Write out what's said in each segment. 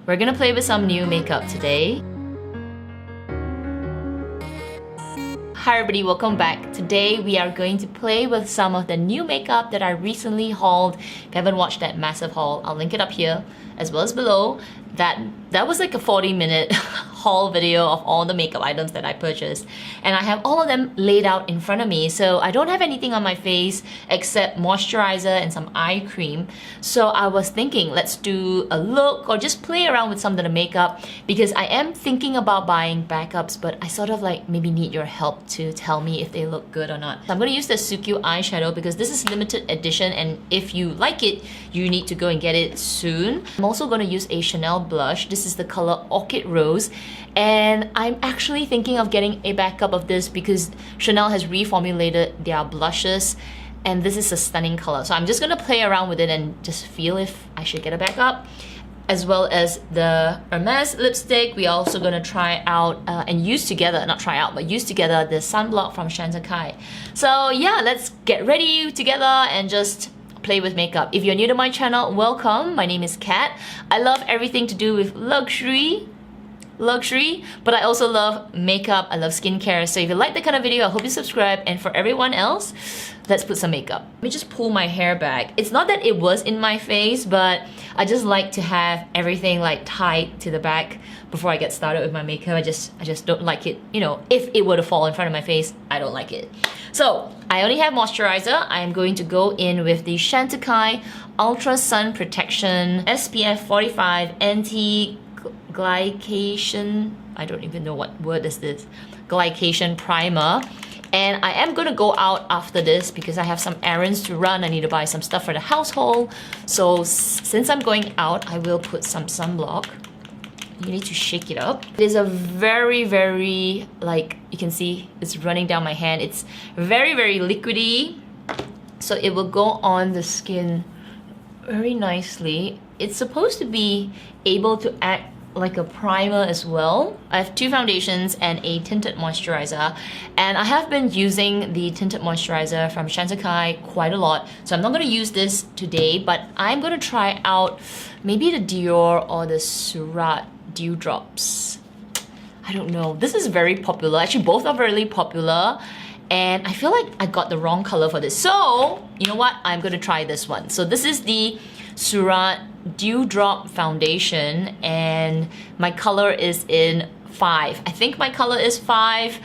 We're gonna play with some new makeup today. Hi everybody, welcome back. Today we are going to play with some of the new makeup that I recently hauled. If you haven't watched that massive haul, I'll link it up here as well as below. That was like a 40-minute haul video of all the makeup items that I purchased, and I have all of them laid out in front of me. So I don't have anything on my face except moisturizer and some eye cream. So I was thinking, let's do a look or just play around with some of the makeup, because I am thinking about buying backups, but I sort of like maybe need your help to tell me if they look good or not. So I'm going to use the Suikyu eyeshadow because this is limited edition, and if you like it, you need to go and get it soon. I'm also going to use a Chanel blush. This is the color Orchid Rose, and I'm actually thinking of getting a backup of this because Chanel has reformulated their blushes, and this is a stunning color. So I'm just gonna play around with it and just feel if I should get a backup. As well as the Hermes lipstick. We're also gonna try out and use together, not try out, but use together the sunblock from Shantakai. So yeah, let's get ready together and just play with makeup. If you're new to my channel, welcome. My name is Kat. I love everything to do with luxury, but I also love makeup. I love skincare. So if you like that kind of video, I hope you subscribe. And for everyone else, let's put some makeup. Let me just pull my hair back. It's not that it was in my face, but I just like to have everything like tied to the back before I get started with my makeup. I just don't like it, you know, if it were to fall in front of my face, I don't like it. So I only have moisturizer. I am going to go in with the Shantakai Ultra Sun Protection SPF 45 Anti-Glycation, I don't even know what word is this, Glycation Primer. And I am gonna go out after this because I have some errands to run. I need to buy some stuff for the household. So since I'm going out, I will put some sunblock. You need to shake it up. It is a very, like you can see, it's running down my hand. It's very liquidy. So it will go on the skin very nicely. It's supposed to be able to act like a primer as well. I have two foundations and a tinted moisturizer, and I have been using the tinted moisturizer from Shantakai quite a lot, so I'm not going to use this today, but I'm going to try out maybe the Dior or the Surat Dew Drops. I don't know. This is very popular. Actually, both are really popular, and I feel like I got the wrong color for this. So, you know what? I'm going to try this one. So this is the Surat Dew Drop Foundation, and my color is in 5. I think my color is 5.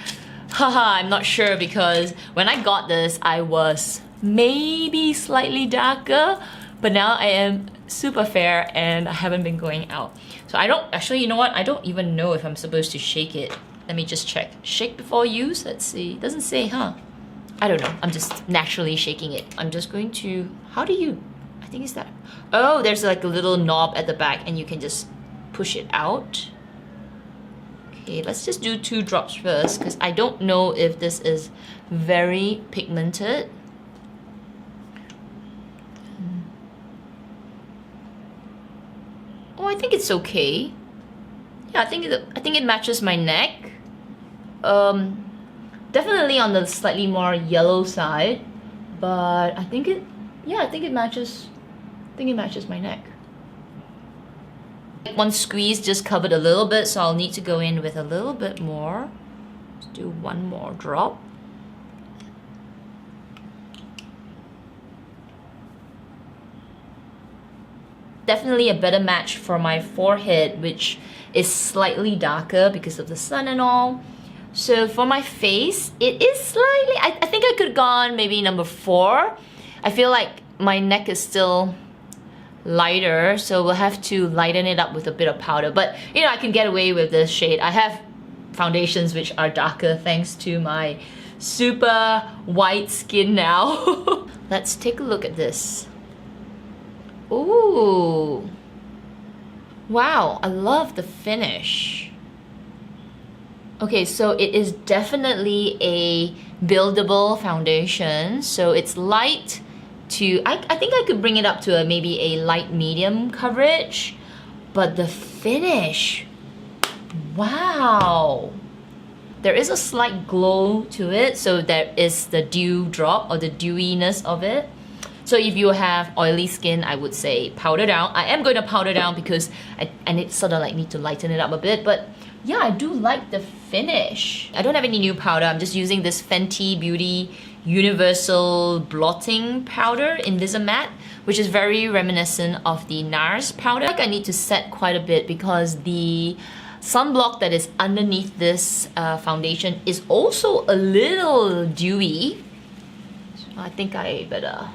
Haha, I'm not sure because when I got this, I was maybe slightly darker, but now I am super fair and I haven't been going out. So I don't, actually, you know what? I don't even know if I'm supposed to shake it. Let me just check. Shake before use? Let's see. It doesn't say, huh? I don't know. I'm just naturally shaking it. I'm just going to, how do you, I think it's that. Oh, there's like a little knob at the back and you can just push it out. Okay, let's just do 2 drops first because I don't know if this is very pigmented. Oh, I think it's okay. Yeah, I think it matches my neck. Definitely on the slightly more yellow side, but I think it matches. I think it matches my neck. One squeeze just covered a little bit, so I'll need to go in with a little bit more. Let's do 1 more drop. Definitely a better match for my forehead, which is slightly darker because of the sun and all. So for my face, it is slightly, I think I could have gone maybe number 4. I feel like my neck is still lighter, so we'll have to lighten it up with a bit of powder, but you know, I can get away with this shade. I have foundations which are darker thanks to my super white skin now. Let's take a look at this. Ooh, wow, I love the finish. Okay, so it is definitely a buildable foundation, so it's light to, I think I could bring it up to maybe a light medium coverage, but the finish, wow. There is a slight glow to it, so there is the dew drop or the dewiness of it. So if you have oily skin, I would say powder down. I am going to powder down because I need sort of like need to lighten it up a bit, but yeah, I do like the finish. I don't have any new powder. I'm just using this Fenty Beauty Universal Blotting Powder Invisimatte, which is very reminiscent of the NARS powder. I think I need to set quite a bit because the sunblock that is underneath this foundation is also a little dewy. So I think I better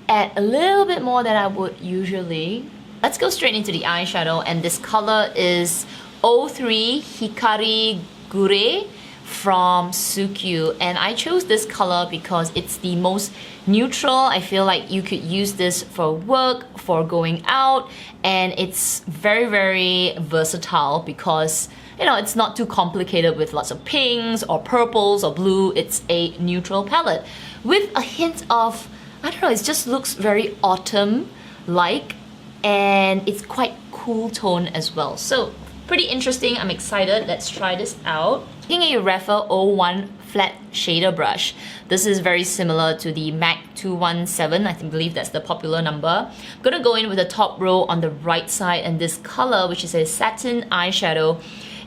add a little bit more than I would usually. Let's go straight into the eyeshadow, and this color is 03 Hikari Gure from Sukyu, and I chose this color because it's the most neutral. I feel like you could use this for work, for going out, and it's very versatile because, you know, it's not too complicated with lots of pinks or purples or blue. It's a neutral palette with a hint of, I don't know, it just looks very autumn-like, and it's quite cool tone as well. So pretty interesting. I'm excited. Let's try this out. Taking a Raffles 01 flat shader brush. This is very similar to the MAC 217. I believe that's the popular number. I'm gonna go in with the top row on the right side, and this color, which is a satin eyeshadow,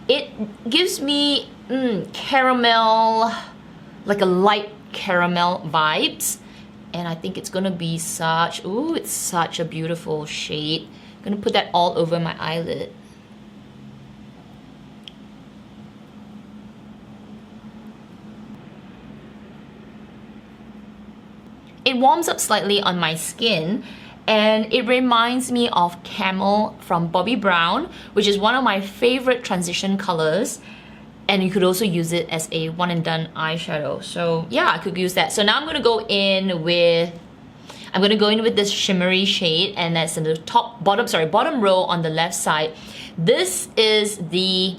it gives me caramel, like a light caramel vibes. And I think it's gonna be such, ooh, it's such a beautiful shade. I'm gonna put that all over my eyelid. It warms up slightly on my skin, and it reminds me of Camel from Bobbi Brown, which is one of my favorite transition colors. And you could also use it as a one and done eyeshadow. So yeah, I could use that. So now I'm gonna go in with this shimmery shade, and that's in the bottom row on the left side. This is the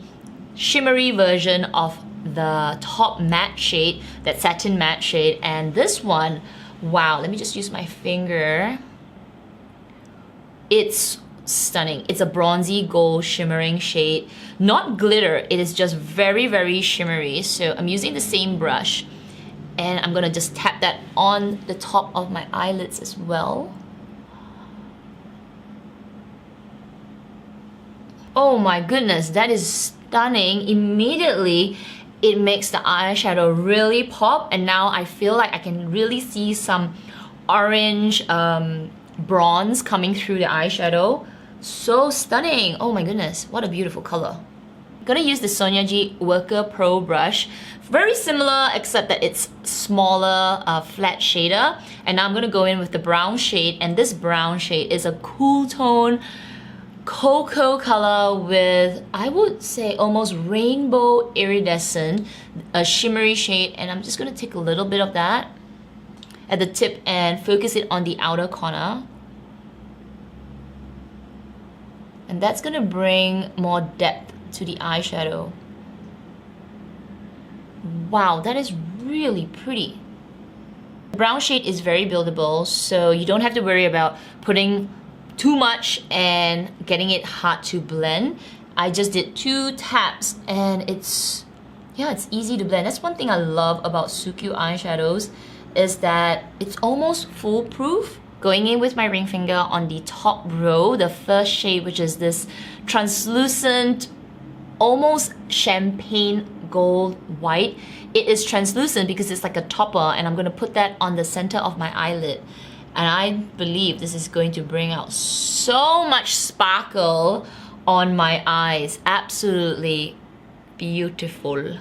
shimmery version of the top matte shade, that satin matte shade, and this one, wow, let me just use my finger. It's stunning. It's a bronzy gold shimmering shade. Not glitter, it is just very shimmery. So I'm using the same brush, and I'm gonna just tap that on the top of my eyelids as well. Oh my goodness, that is stunning. Immediately, it makes the eyeshadow really pop, and now I feel like I can really see some orange bronze coming through the eyeshadow. So stunning. Oh my goodness, what a beautiful color. I'm gonna use the Sonia G Worker Pro brush. Very similar, except that it's smaller, flat shader. And now I'm gonna go in with the brown shade, and this brown shade is a cool tone cocoa color with, I would say, almost rainbow iridescent, a shimmery shade, and I'm just gonna take a little bit of that at the tip and focus it on the outer corner. And that's gonna bring more depth to the eyeshadow. Wow, that is really pretty. The brown shade is very buildable, so you don't have to worry about putting too much and getting it hard to blend. I just did 2 taps, and it's easy to blend. That's one thing I love about Sukyu eyeshadows, is that it's almost foolproof. Going in with my ring finger on the top row, the first shade, which is this translucent, almost champagne gold white. It is translucent because it's like a topper, and I'm gonna put that on the center of my eyelid. And I believe this is going to bring out so much sparkle on my eyes. Absolutely beautiful.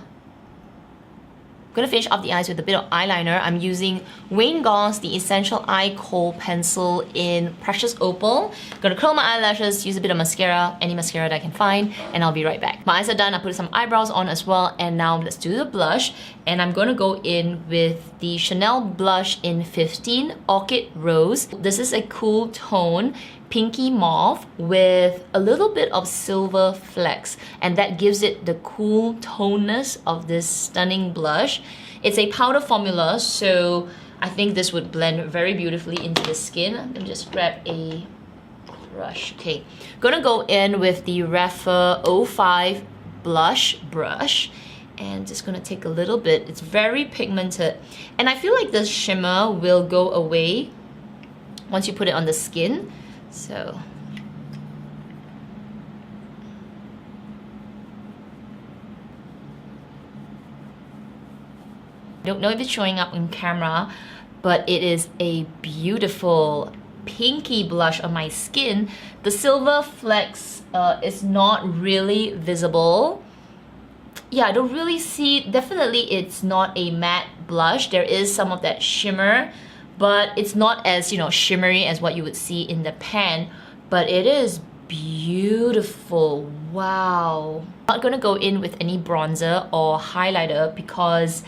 I'm gonna finish off the eyes with a bit of eyeliner. I'm using Wayne Goss, the Essential Eye Kohl Pencil in Precious Opal. I'm gonna curl my eyelashes, use a bit of mascara, any mascara that I can find, and I'll be right back. My eyes are done. I put some eyebrows on as well, and now let's do the blush. And I'm gonna go in with the Chanel blush in 15 Orchid Rose. This is a cool tone, pinky mauve with a little bit of silver flecks, and that gives it the cool toneness of this stunning blush. It's a powder formula, so I think this would blend very beautifully into the skin. Let me just grab a brush. Okay, gonna go in with the Raffles 05 blush brush, and just gonna take a little bit. It's very pigmented, and I feel like the shimmer will go away once you put it on the skin. So I don't know if it's showing up on camera, but it is a beautiful pinky blush on my skin. The silver flecks is not really visible. Yeah, I don't really see, definitely it's not a matte blush. There is some of that shimmer, but it's not as, you know, shimmery as what you would see in the pan, but it is beautiful. Wow. I'm not gonna go in with any bronzer or highlighter because,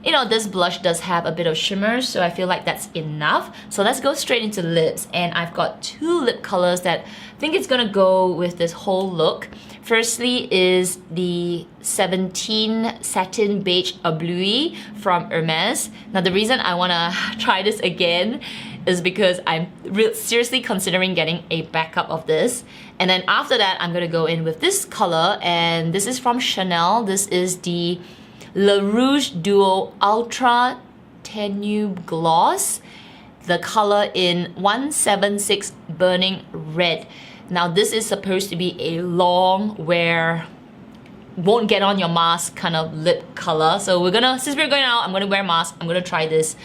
you know, this blush does have a bit of shimmer, so I feel like that's enough. So let's go straight into lips, and I've got two lip colors that I think it's gonna go with this whole look. Firstly is the 17 Satin Beige Abloui from Hermes. Now the reason I wanna try this again is because I'm seriously considering getting a backup of this. And then after that, I'm gonna go in with this color, and this is from Chanel. This is the Le Rouge Duo Ultra Tenue Gloss, the color in 176 Burning Red. Now this is supposed to be a long wear, won't get on your mask kind of lip color. So we're gonna, since we're going out, I'm gonna wear a mask, I'm gonna try this.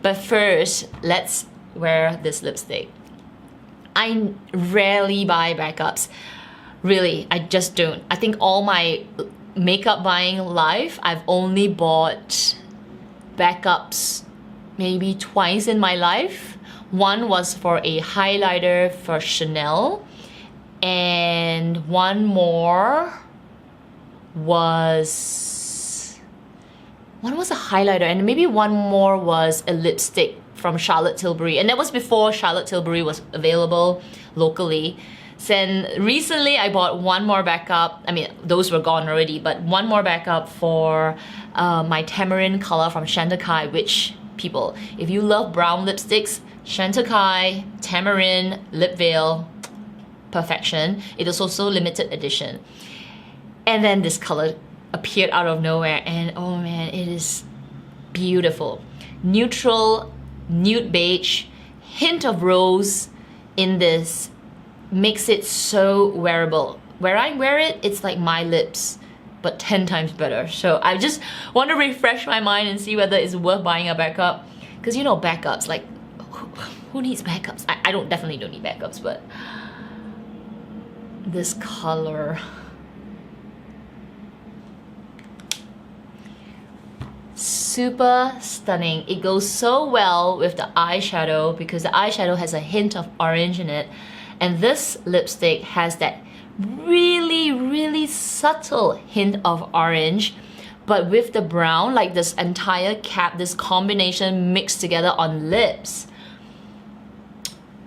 But first, let's wear this lipstick. I rarely buy backups. Really, I just don't. I think all my makeup buying life, I've only bought backups maybe twice in my life. One was for a highlighter for Chanel, and one more was a highlighter, and maybe one more was a lipstick from Charlotte Tilbury, and that was before Charlotte Tilbury was available locally. Then recently I bought one more backup. I mean, those were gone already, but one more backup for my tamarind color from Chantecaille, which, people, if you love brown lipsticks, Chantecaille, tamarind, lip veil, perfection. It is also limited edition. And then this color appeared out of nowhere, and oh man, it is beautiful. Neutral, nude beige, hint of rose in this makes it so wearable. Where I wear it, it's like my lips, but 10 times better. So I just want to refresh my mind and see whether it's worth buying a backup. Because you know, backups, like, who needs backups? I definitely don't need backups, but this color. Super stunning. It goes so well with the eyeshadow because the eyeshadow has a hint of orange in it. And this lipstick has that really, really subtle hint of orange, but with the brown, like this entire cap, this combination mixed together on lips.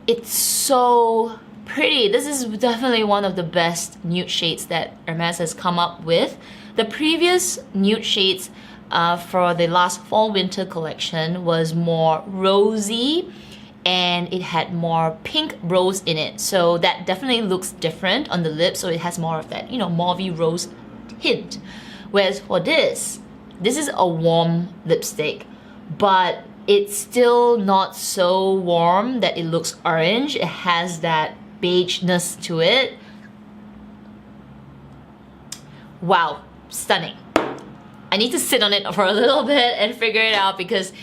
It's so pretty. This is definitely one of the best nude shades that Hermes has come up with. The previous nude shades for the last fall-winter collection was more rosy, and it had more pink rose in it. So that definitely looks different on the lips, so it has more of that, you know, mauvey rose hint. Whereas for this is a warm lipstick, but it's still not so warm that it looks orange. It has that beigeness to it. Wow, stunning. I need to sit on it for a little bit and figure it out, because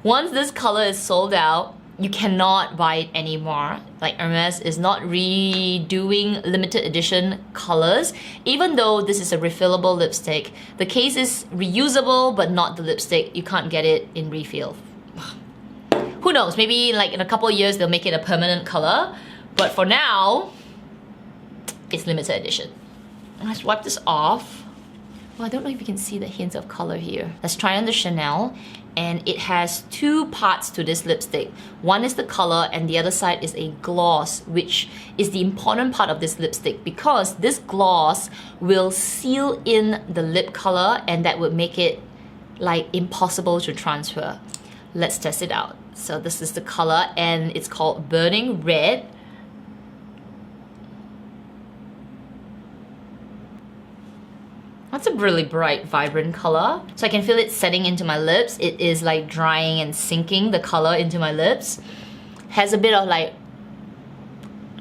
once this color is sold out, you cannot buy it anymore. Like, Hermes is not redoing limited edition colors. Even though this is a refillable lipstick, the case is reusable, but not the lipstick. You can't get it in refill. Who knows, maybe like in a couple of years they'll make it a permanent color, but for now, it's limited edition. Let's wipe this off. Well, I don't know if you can see the hints of color here. Let's try on the Chanel, and it has two parts to this lipstick. One is the color, and the other side is a gloss, which is the important part of this lipstick, because this gloss will seal in the lip color, and that would make it like impossible to transfer. Let's test it out. So this is the color, and it's called Burning Red. That's a really bright, vibrant color. So I can feel it setting into my lips. It is like drying and sinking the color into my lips. has a bit of like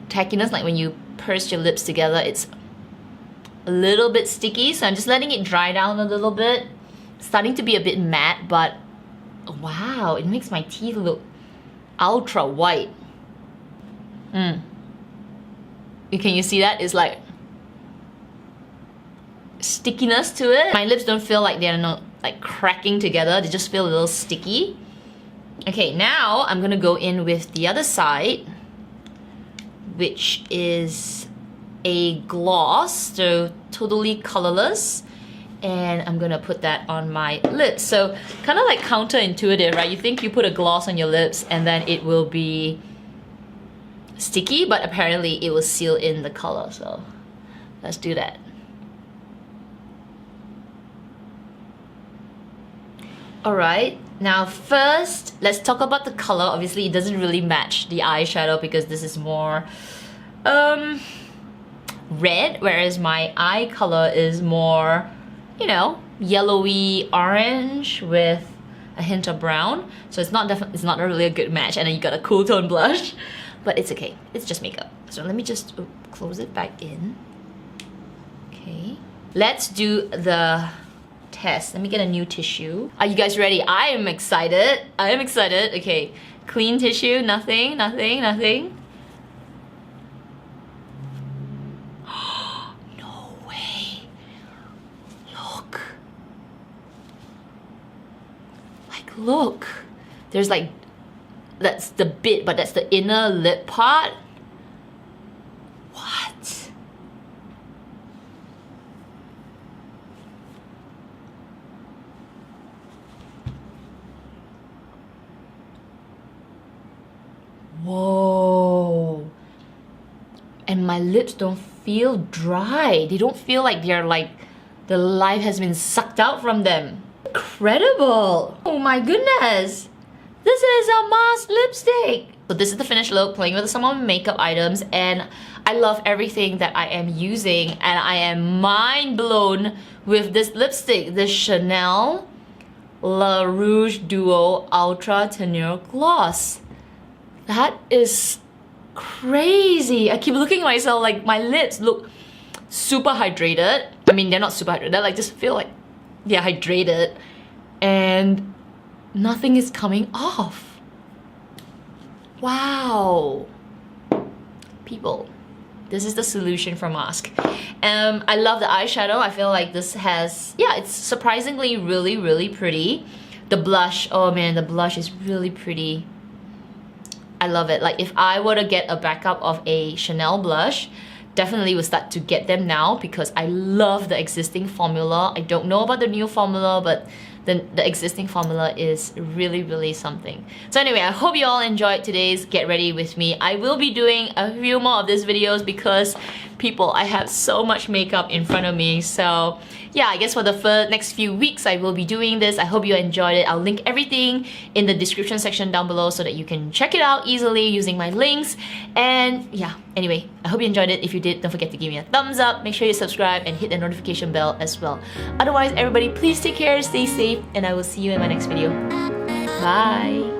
tackiness, like when you purse your lips together, it's a little bit sticky, so I'm just letting it dry down a little bit. It's starting to be a bit matte, but wow, it makes my teeth look ultra white. Can you see that? It's like stickiness to it. My lips don't feel like they're not like cracking together, they just feel a little sticky. Okay, now I'm gonna go in with the other side, which is a gloss, so totally colorless, and I'm gonna put that on my lips. So kind of like counterintuitive, right? You think you put a gloss on your lips and then it will be sticky, but apparently it will seal in the color, so let's do that. Alright, now first, let's talk about the color. Obviously, it doesn't really match the eyeshadow because this is more red, whereas my eye color is more, you know, yellowy orange with a hint of brown. So it's not really a good match, and then you got a cool tone blush, but it's okay. It's just makeup. So let me just close it back in. Okay, let's do the test. Let me get a new tissue. Are you guys ready? I am excited. I am excited. Okay, clean tissue. Nothing. No way. Look. Like, look. There's like, that's the bit, but that's the inner lip part. What? Whoa. And my lips don't feel dry. They don't feel like they're like the life has been sucked out from them. Incredible. Oh my goodness. This is a mask lipstick. So this is the finished look, playing with some of my makeup items, and I love everything that I am using, and I am mind blown with this lipstick, this Chanel La Rouge Duo Ultra Tenue Gloss. That is crazy. I keep looking at myself like my lips look super hydrated. I mean, they're not super hydrated, they like just feel like they're hydrated, and nothing is coming off. Wow. People, this is the solution for mask. I love the eyeshadow. I feel like this has, yeah, it's surprisingly really pretty. The blush, oh man, the blush is really pretty. I love it. Like, if I were to get a backup of a Chanel blush, definitely would start to get them now because I love the existing formula. I don't know about the new formula, but the existing formula is really something. So anyway, I hope you all enjoyed today's Get Ready With Me. I will be doing a few more of these videos because, people, I have so much makeup in front of me. So yeah, I guess for the next few weeks I will be doing this. I hope you enjoyed it. I'll link everything in the description section down below so that you can check it out easily using my links. And yeah, anyway, I hope you enjoyed it. If you did, don't forget to give me a thumbs up. Make sure you subscribe and hit the notification bell as well. Otherwise, everybody, please take care, stay safe, and I will see you in my next video. Bye!